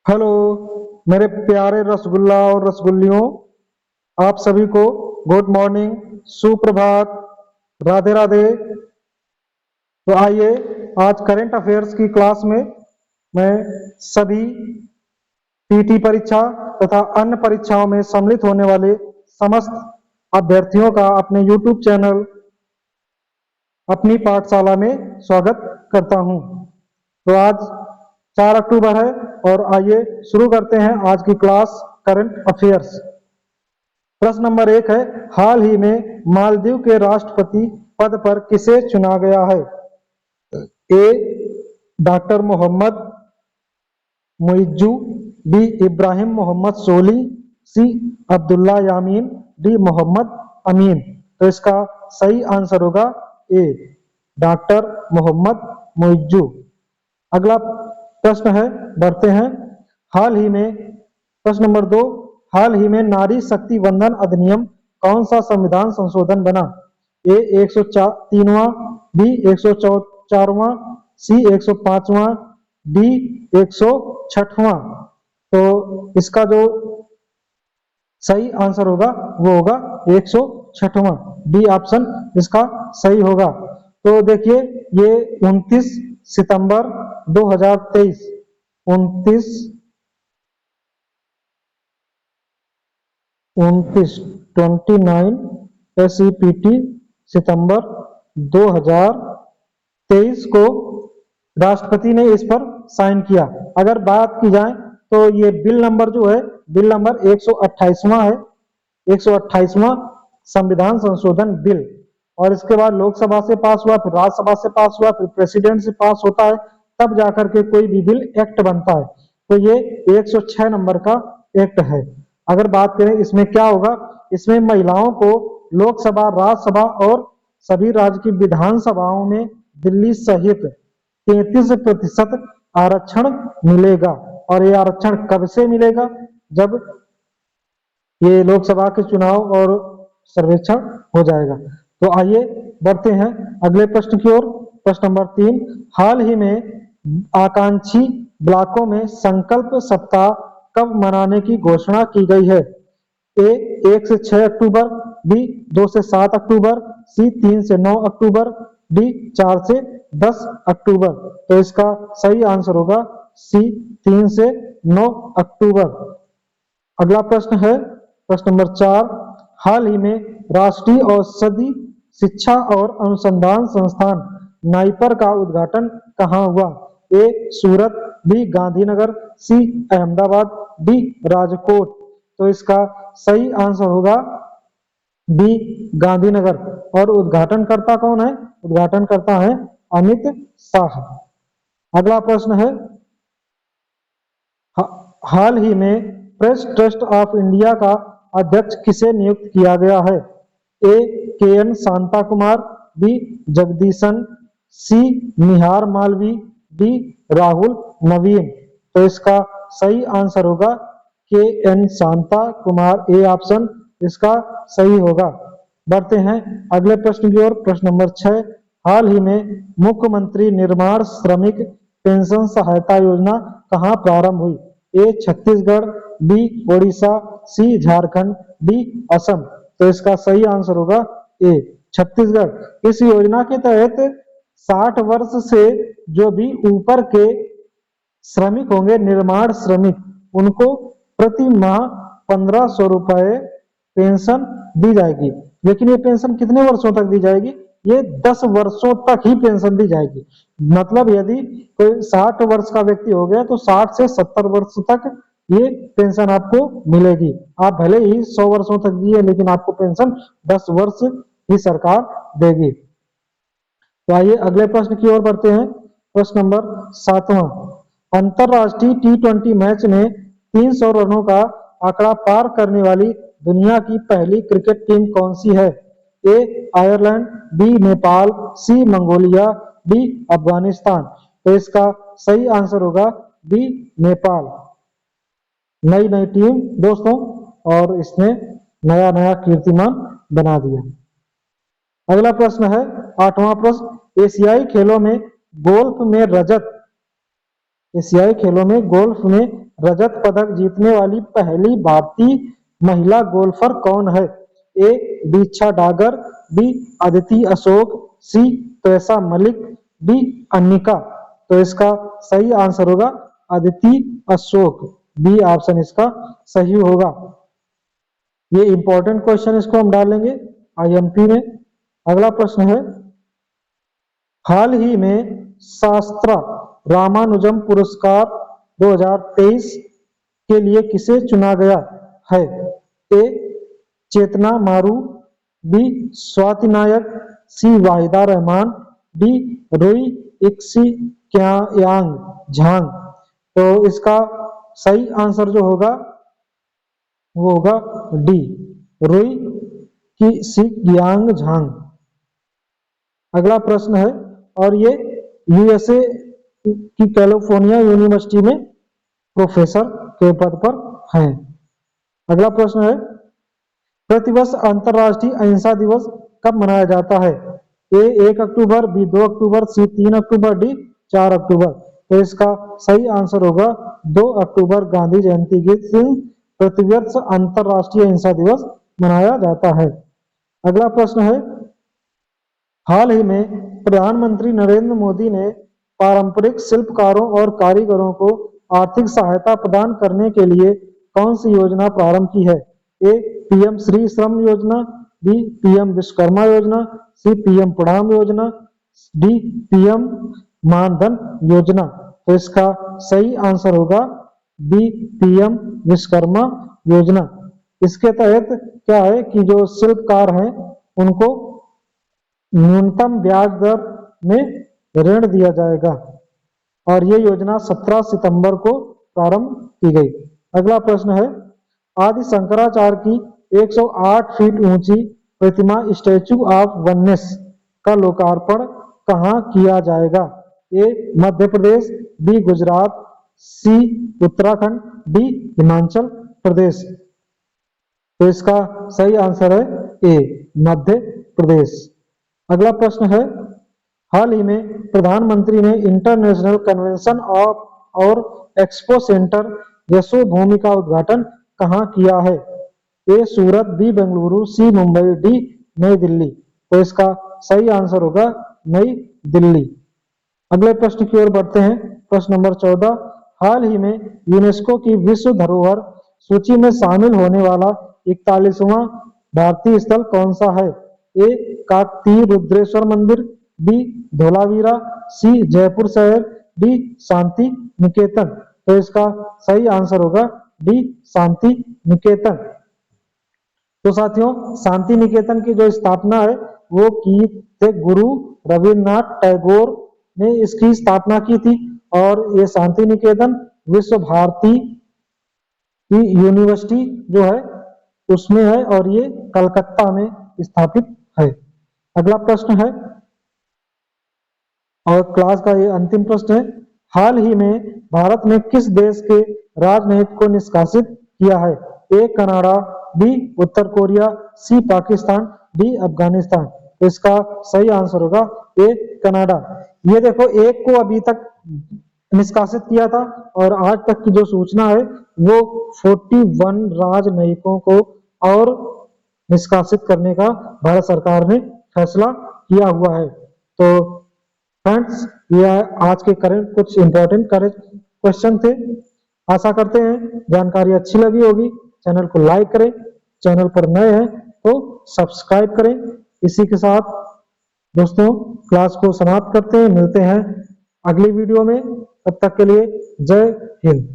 Hello मेरे प्यारे रसगुल्ला और रसगुल्लियों, आप सभी को गुड मॉर्निंग, सुप्रभात, राधे राधे। तो आइए आज करंट अफेयर्स की क्लास में मैं सभी पीटी परीक्षा तथा अन्य परीक्षाओं में सम्मिलित होने वाले समस्त अभ्यर्थियों का अपने यूट्यूब चैनल अपनी पाठशाला में स्वागत करता हूं। तो आज 4 अक्टूबर है और आइए शुरू करते हैं आज की क्लास करंट अफेयर्स। प्रश्न नंबर 1 है, हाल ही में मालदीव के राष्ट्रपति पद पर किसे चुना गया है? ए डॉक्टर मोहम्मद मुइज्जू, बी इब्राहिम मोहम्मद सोली, सी अब्दुल्ला यामीन, डी मोहम्मद अमीन। तो इसका सही आंसर होगा ए डॉक्टर मोहम्मद मुइज्जू। अगला प्रश्न है, बढ़ते हैं। हाल ही में प्रश्न नंबर 2, हाल ही में नारी शक्ति वंदन अधिनियम कौन सा संविधान संशोधन बना? ए 103वां, बी 104वां, सी 105वां, डी 106वां। तो इसका जो सही आंसर होगा वो होगा 106वां, डी ऑप्शन इसका सही होगा। तो देखिए ये 29 सितंबर 2023, 29 SEPT सितंबर 2023 को राष्ट्रपति ने इस पर साइन किया। अगर बात की जाए तो ये बिल नंबर जो है, बिल नंबर 128वां है, 128वां संविधान संशोधन बिल। और इसके बाद लोकसभा से पास हुआ, फिर राज्यसभा से पास हुआ, फिर प्रेसिडेंट से पास होता है, तब जाकर के कोई भी बिल एक्ट बनता है। तो ये 106 नंबर का एक्ट है। अगर बात करें इसमें क्या होगा, इसमें महिलाओं को लोकसभा, राज्यसभा और सभी राज्य की विधानसभाओं में दिल्ली सहित 33% आरक्षण मिलेगा। और ये आरक्षण कब से मिलेगा? जब ये लोकसभा के चुनाव और सर्वेक्षण हो जाएगा। तो आइए बढ़ते हैं अगले प्रश्न की ओर। प्रश्न नंबर 3, हाल ही में आकांक्षी ब्लॉकों में संकल्प सप्ताह कब मनाने की घोषणा की गई है? ए 1 से 6 अक्टूबर, बी 2 से 7 अक्टूबर, सी 3 से 9 अक्टूबर, डी 4 से 10 अक्टूबर। तो इसका सही आंसर होगा सी 3 से 9 अक्टूबर। अगला प्रश्न है प्रश्न नंबर 4, हाल ही में राष्ट्रीय औषधि शिक्षा और अनुसंधान संस्थान नाइपर का उद्घाटन कहाँ हुआ? ए सूरत, बी गांधीनगर, सी अहमदाबाद, डी राजकोट। तो इसका सही आंसर होगा बी गांधीनगर। और उद्घाटनकर्ता कौन है? उद्घाटनकर्ता है अमित शाह। अगला प्रश्न है, हाल ही में प्रेस ट्रस्ट ऑफ इंडिया का अध्यक्ष किसे नियुक्त किया गया है? ए KN शांता कुमार, बी जगदीशन, सी निहार मालवी, डी राहुल नवीन। तो इसका सही आंसर होगा KN Shanta Kumar, A option इसका सही होगा। बढ़ते हैं अगले प्रश्न की ओर। प्रश्न नंबर 6, हाल ही में मुख्यमंत्री निर्माण श्रमिक पेंशन सहायता योजना कहां प्रारंभ हुई? ए छत्तीसगढ़, बी ओडिशा, सी झारखंड, डी असम। तो इसका सही आंसर होगा ए छत्तीसगढ़। इस योजना के तहत 60 वर्ष से जो भी ऊपर के श्रमिक होंगे, निर्माण श्रमिक, उनको प्रति माह 1500 रुपए पेंशन दी जाएगी। लेकिन ये पेंशन कितने वर्षों तक दी जाएगी? ये 10 वर्षों तक ही पेंशन दी जाएगी। मतलब यदि कोई 60 वर्ष का व्यक्ति हो गया तो 60 से 70 वर्ष तक ये पेंशन आपको मिलेगी। आप भले ही 100 वर्षों तक दिए, लेकिन आपको पेंशन 10 वर्ष ही सरकार देगी। तो आइए अगले प्रश्न की ओर बढ़ते हैं। प्रश्न नंबर 7वां, अंतरराष्ट्रीय T20 मैच में 300 रनों का आंकड़ा पार करने वाली दुनिया की पहली क्रिकेट टीम कौन सी है? ए आयरलैंड, बी नेपाल, सी मंगोलिया, डी अफगानिस्तान। तो इसका सही आंसर होगा बी नेपाल। नई नई टीम दोस्तों, और इसने नया नया कीर्तिमान बना दिया। अगला प्रश्न है 8वां प्रश्न, एशियाई खेलों में गोल्फ में रजत एशियाई खेलों में गोल्फ में रजत पदक जीतने वाली पहली भारतीय महिला गोल्फर कौन है? ए दीक्षा डागर, बी अदिति अशोक, सी त्वैसा मलिक, डी अनिका। तो इसका सही आंसर होगा अदिति अशोक, बी ऑप्शन इसका सही होगा। ये इंपॉर्टेंट क्वेश्चन, इसको हम डालेंगे आईएमपी में। अगला प्रश्न है, हाल ही में शास्त्रा रामानुजम पुरस्कार 2023 के लिए किसे चुना गया है? ए चेतना मारू, बी स्वाति नायक, सी वाहिदा रहमान, डी रुई इक्सिक्यांग झांग। तो इसका सही आंसर जो होगा वो होगा डी रुई इक्सिक्यांग झांग। अगला प्रश्न है, और ये यूएसए की कैलिफोर्निया यूनिवर्सिटी में प्रोफेसर के पद पर हैं। अगला प्रश्न है, प्रतिवर्ष अंतर्राष्ट्रीय अहिंसा दिवस कब मनाया जाता है? ए 1 अक्टूबर, बी 2 अक्टूबर, सी 3 अक्टूबर, डी 4 अक्टूबर। तो इसका सही आंसर होगा 2 अक्टूबर, गांधी जयंती के दिन प्रतिवर्ष अंतर्राष्ट्रीय अहिंसा दिवस मनाया जाता है। अगला प्रश्न है, हाल ही में प्रधानमंत्री नरेंद्र मोदी ने पारंपरिक शिल्पकारों और कारीगरों को आर्थिक सहायता प्रदान करने के लिए कौन सी योजना प्रारंभ की है? ए पीएम श्री श्रम योजना, बी पीएम विश्वकर्मा योजना, सी पीएम प्रणाम योजना, डी पीएम मानधन योजना। तो इसका सही आंसर होगा बी पीएम विश्वकर्मा योजना। इसके तहत क्या है कि जो शिल्पकार हैं उनको न्यूनतम ब्याज दर में ऋण दिया जाएगा, और ये योजना 17 सितंबर को प्रारंभ की गई। अगला प्रश्न है, आदि शंकराचार्य की 108 फीट ऊंची प्रतिमा स्टैचू ऑफ वननेस का लोकार्पण कहाँ किया जाएगा? ए मध्य प्रदेश, बी गुजरात, सी उत्तराखंड, डी हिमाचल प्रदेश। तो इसका सही आंसर है ए मध्य प्रदेश। अगला प्रश्न है, हाल ही में प्रधानमंत्री ने इंटरनेशनल कन्वेंशन और एक्सपो सेंटर यशोभूमि का उद्घाटन कहाँ किया है? ए सूरत, बी बेंगलुरु, सी मुंबई, डी नई दिल्ली। तो इसका सही आंसर होगा नई दिल्ली। अगले प्रश्न की ओर बढ़ते हैं। प्रश्न नंबर 14, हाल ही में यूनेस्को की विश्व धरोहर सूची में शामिल होने वाला 41वां भारतीय स्थल कौन सा है? ए काकतीय रुद्रेश्वर मंदिर, बी धोलावीरा, सी जयपुर शहर, डी शांति निकेतन। तो इसका सही आंसर होगा डी शांति निकेतन। तो साथियों, शांति निकेतन की जो स्थापना है वो की थे गुरु रविन्द्रनाथ टैगोर ने इसकी स्थापना की थी, और ये शांति निकेतन विश्व भारती की यूनिवर्सिटी जो है उसमें है, और ये कलकत्ता में स्थापित है। अगला प्रश्न है, और क्लास का ये अंतिम प्रश्न है, हाल ही में भारत ने किस देश के राजनयिक को निष्कासित किया है? ए कनाडा, बी उत्तर Korea, C Pakistan, D Afghanistan. तो इसका सही आंसर होगा ए कनाडा। ये देखो, एक को अभी तक निष्कासित किया था, और आज तक की जो सूचना है वो 41 राजनयिकों को और निष्कासित करने का भारत सरकार ने फैसला किया हुआ है। तो फ्रेंड्स, यह आज के करंट कुछ इंपॉर्टेंट करंट क्वेश्चन थे। आशा करते हैं जानकारी अच्छी लगी होगी। चैनल को लाइक करें, चैनल पर नए हैं तो सब्सक्राइब करें। इसी के साथ दोस्तों क्लास को समाप्त करते हैं, मिलते हैं अगली वीडियो में। तब तक के लिए जय हिंद।